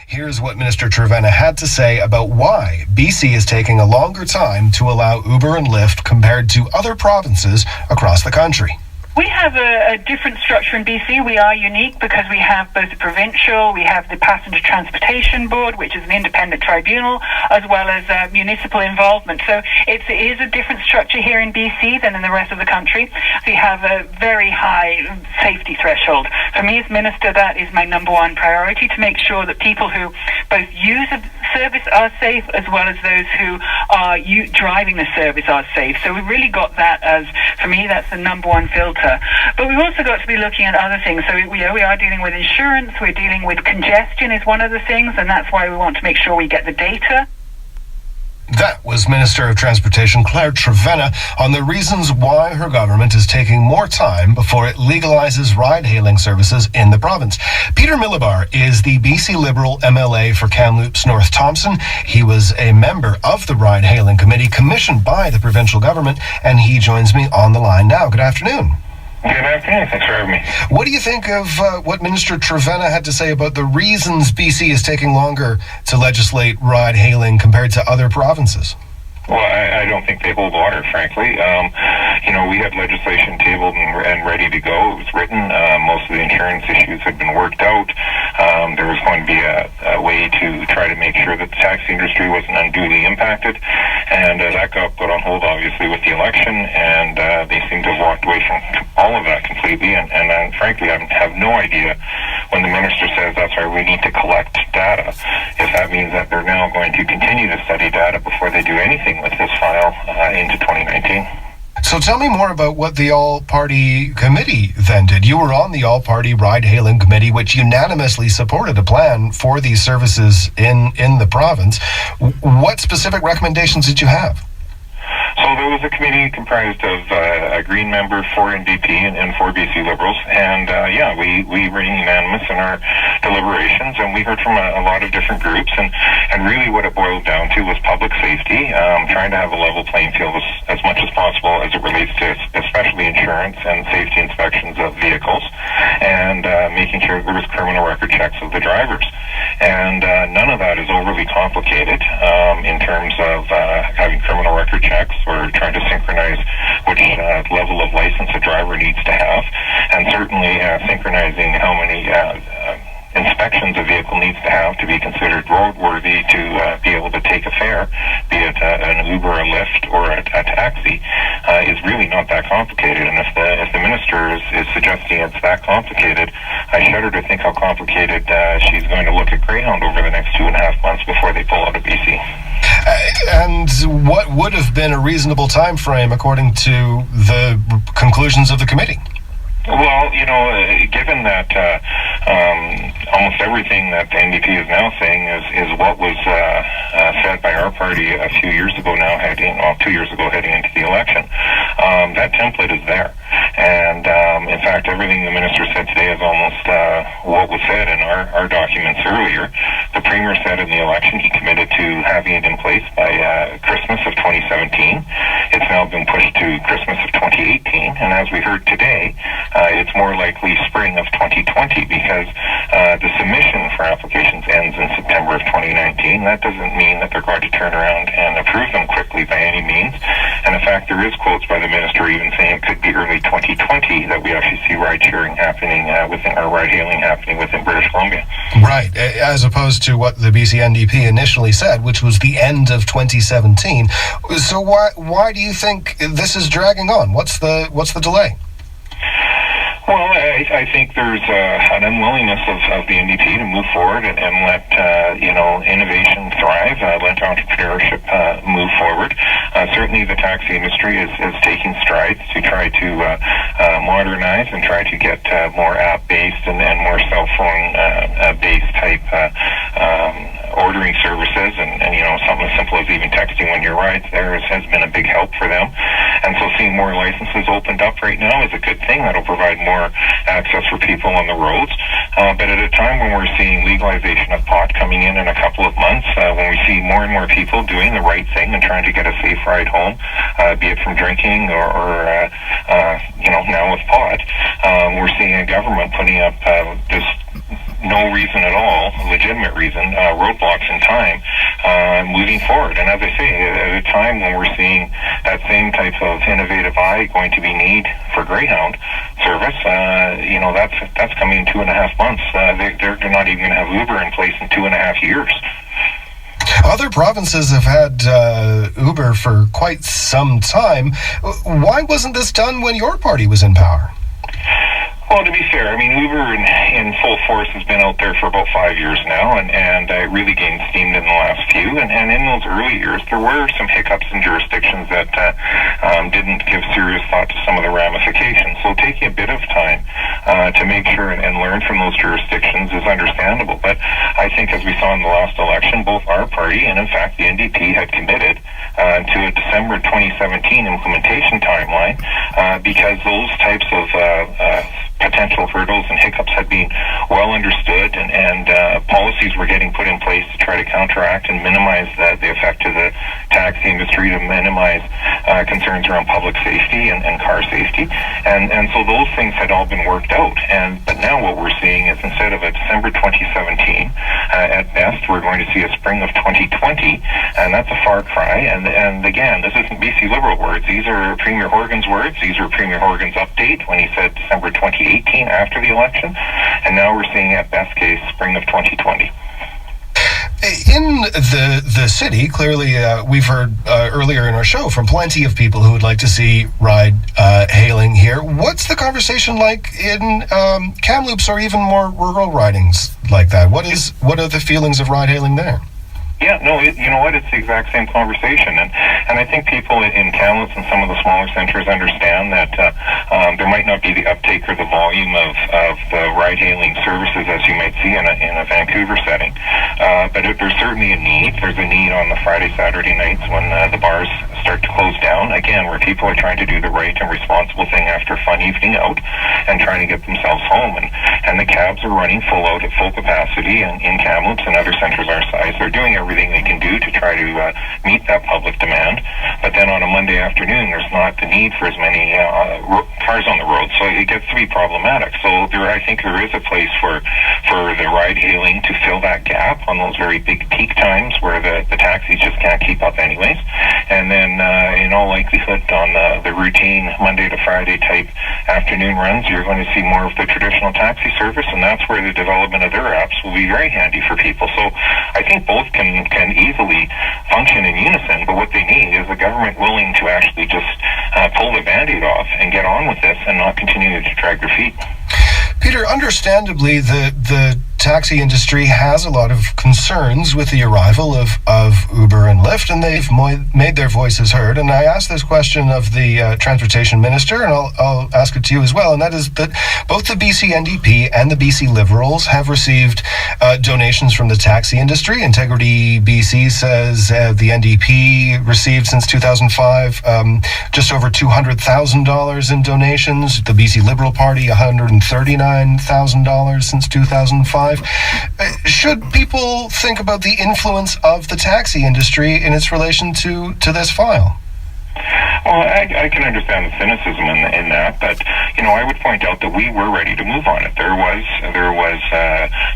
Here's what Minister Trevena had to say about why BC is taking a longer time to allow Uber and Lyft compared to other provinces across the country. We have a different structure in BC. We are unique because we have both the provincial, we have the Passenger Transportation Board, which is an independent tribunal, as well as municipal involvement. So it is a different structure here in BC than in the rest of the country. We have a very high safety threshold. For me as Minister, that is my number one priority, to make sure that people who both use a service are safe, as well as those who are driving the service are safe. So we've really got that as, for me, that's the number one filter. But we've also got to be looking at other things. So we are dealing with insurance, we're dealing with congestion is one of the things, and that's why we want to make sure we get the data. That was Minister of Transportation Claire Trevena on the reasons why her government is taking more time before it legalizes ride-hailing services in the province. Peter Milobar is the BC Liberal MLA for Kamloops North Thompson. He was a member of the ride-hailing committee commissioned by the provincial government, and he joins me on the line now. Good afternoon. Good afternoon. Thanks for having me. What do you think of what Minister Trevena had to say about the reasons BC is taking longer to legislate ride-hailing compared to other provinces? Well, I don't think they hold water, frankly. We had legislation tabled and ready to go. It was written. Most of the insurance issues had been worked out. There was going to be a way to try to make sure that the taxi industry wasn't unduly impacted. And that got put on hold, obviously, with the election. And they seem to have walked away from all of that completely. And frankly, I have no idea when the minister says that's why we need to collect data, if that means that they're now going to continue to study data before they do anything with this file into 2019. So tell me more about what the all-party committee then did. You were on the all-party ride-hailing committee, which unanimously supported a plan for these services in the province. What specific recommendations did you have? So there was a committee comprised of a Green member, 4 NDP, and 4 BC Liberals. And we were unanimous in our deliberations, and we heard from a lot of different groups. And really what it boiled down to was public safety, trying to have a level playing field as much as possible as it relates to especially insurance and safety inspections of vehicles, and making sure there was criminal record checks of the drivers. And none of that is overly complicated in terms of having criminal record checks or trying to synchronize which level of license a driver needs to have, and certainly synchronizing how many inspections a vehicle needs to have to be considered roadworthy to be able to take a fare, be it an Uber, a Lyft, or a taxi, is really not that complicated. And if the minister is suggesting it's that complicated, I shudder to think how complicated she's going to look at Greyhound over the next 2.5 months before they pull out of BC. And what would have been a reasonable time frame according to the conclusions of the committee? Well, given that almost everything that the NDP is now saying is what was said by our party a few years ago now, 2 years ago heading into the election, that template is there. And in fact, everything the minister said today is almost what was said in our documents earlier. The Premier said in the election he committed to having it in place by Christmas of 2017. It's now been pushed to Christmas of 2018. And as we heard today, it's more likely spring of 2020 because the submission for applications ends in September of 2019. That doesn't mean that they're going to turn around and approve them quickly by any means. And in fact, there is quotes by the minister even saying it could be early 2020 that we actually see ride-sharing happening ride-hailing happening within British Columbia. Right, as opposed to what the BC NDP initially said, which was the end of 2017. So why do you think this is dragging on? What's the delay? Well, I think there's an unwillingness of the NDP to move forward and let innovation thrive, let entrepreneurship move forward. Certainly, the taxi industry is taking strides to try to modernize and try to get more app-based and more cell phone-based type ordering services, and something as simple as even texting when your ride's there has been a big help for them. And so seeing more licenses opened up right now is a good thing. That'll provide more access for people on the roads. But at a time when we're seeing legalization of pot coming in a couple of months, when we see more and more people doing the right thing and trying to get a safe ride home, be it from drinking or now with pot, we're seeing a government putting up this no reason at all, legitimate reason, roadblocks in time moving forward. And as I say, at a time when we're seeing that same type of innovative eye going to be need for Greyhound service, that's coming in 2.5 months. They're not even going to have Uber in place in 2.5 years. Other provinces have had Uber for quite some time. Why wasn't this done when your party was in power? Well, to be fair, I mean, Uber in full force has been out there for about 5 years now, and really gained steam in the last few. And in those early years, there were some hiccups in jurisdictions that didn't give serious thought to some of the ramifications. So taking a bit of time to make sure and learn from those jurisdictions is understandable. But I think, as we saw in the last election, both our party and, in fact, the NDP had committed to a December 2017 implementation timeline because those types of potential hurdles and hiccups had been well understood, and policies were getting put in place to try to counteract and minimize the effect of the taxi industry, to minimize concerns around public safety and car safety. And so those things had all been worked out. But now what we're seeing is, instead of a December 2017, at best, we're going to see a spring of 2020, and that's a far cry. And again, this isn't BC Liberal words. These are Premier Horgan's words. These are Premier Horgan's update when he said December 2018 after the election, and now we're seeing, at best case, spring of 2020. In the city, clearly, we've heard earlier in our show from plenty of people who would like to see ride-hailing here. What's the conversation like in Kamloops or even more rural ridings like that? What are the feelings of ride-hailing there? Yeah, no, you know what? It's the exact same conversation, and I think people in Kamloops and some of the smaller centres understand that there might not be the uptake or the volume of the ride-hailing services as you might see in a Vancouver setting, but there's certainly a need. There's a need on the Friday, Saturday nights when the bars start to close down, again, where people are trying to do the right and responsible thing after a fun evening out and trying to get themselves home, and the cabs are running full out at full capacity in Kamloops and other centres our size. They're doing everything they can do to try to meet that public demand, but then on a Monday afternoon there's not the need for as many cars on the road, so it gets to be problematic. So I think there is a place for the ride-hailing to fill that gap on those very big peak times where the taxis just can't keep up anyways, and then in all likelihood on the routine Monday to Friday type afternoon runs, you're going to see more of the traditional taxi service, and that's where the development of their apps will be very handy for people. So I think both can easily function in unison, but what they need is a government willing to actually just pull the Band-Aid off and get on with this and not continue to drag their feet. Peter, understandably, the taxi industry has a lot of concerns with the arrival of Uber and Lyft, and they've made their voices heard. And I asked this question of the Transportation Minister, and I'll ask it to you as well, and that is that both the BC NDP and the BC Liberals have received donations from the taxi industry. Integrity BC says the NDP received since 2005 just over $200,000 in donations. The BC Liberal Party, $139,000 since 2005. Should people think about the influence of the taxi industry in its relation to this file? Well, I can understand the cynicism in that, but I would point out that we were ready to move on it. There was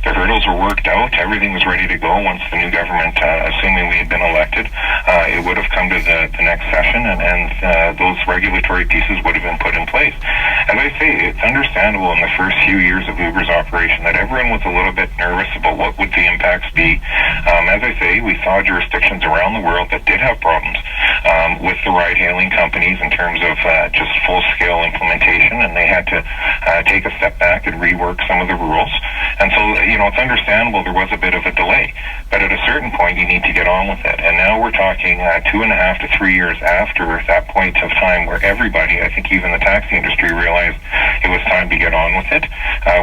the hurdles were worked out. Everything was ready to go once the new government, assuming we had been elected, it would have come to the next session, and those regulatory pieces would have been put in place. As I say, it's understandable in the first few years of Uber's operation that everyone was a little bit nervous about what would the impacts be. As I say, we saw jurisdictions around the world that did have problems with the ride-hailing companies in terms of just full-scale implementation, and they had to take a step back and rework some of the rules. And so, it's understandable there was a bit of a delay, but at a certain point you need to get on with it. And now we're talking 2.5 to 3 years after that point of time where everybody, I think even the taxi industry, realized it was time to get on with it.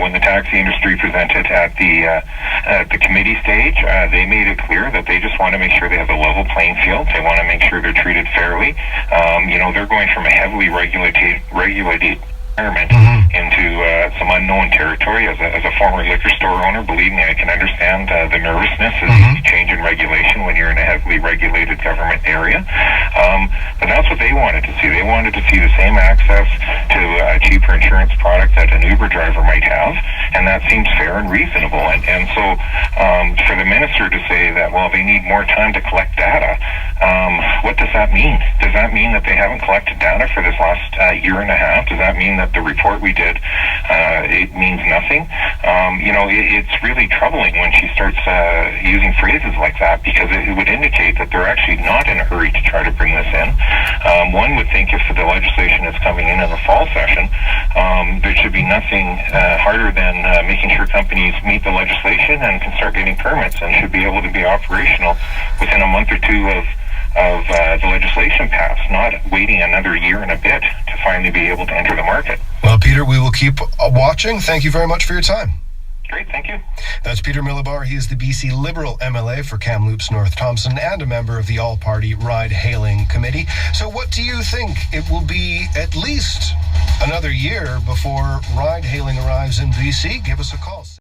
When the taxi industry presented at the committee stage, they made it clear that they just want to make sure they have a level playing field. They want to make sure they're treated fairly. They're going from a heavily regulated into some unknown territory. As a former liquor store owner, believe me, I can understand the nervousness as you change in regulation when you're in a heavily regulated government area. But that's what they wanted to see. They wanted to see the same access to a cheaper insurance product that an Uber driver might have, and that seems fair and reasonable. And so for the minister to say that, well, they need more time to collect data, what does that mean? Does that mean that they haven't collected data for this last year and a half? Does that mean that the report we did, it means nothing? It's really troubling when she starts using phrases like that, because it would indicate that they're actually not in a hurry to try to bring this in. One would think if the legislation is coming in the fall session, there should be nothing harder than making sure companies meet the legislation and can start getting permits, and should be able to be operational within a month or two of the legislation passed, not waiting another year and a bit to finally be able to enter the market. Well, Peter, we will keep watching. Thank you very much for your time. Great, thank you. That's Peter Milobar. He is the BC Liberal MLA for Kamloops North Thompson and a member of the All-Party Ride-Hailing Committee. So what do you think? It will be at least another year before ride-hailing arrives in BC. Give us a call.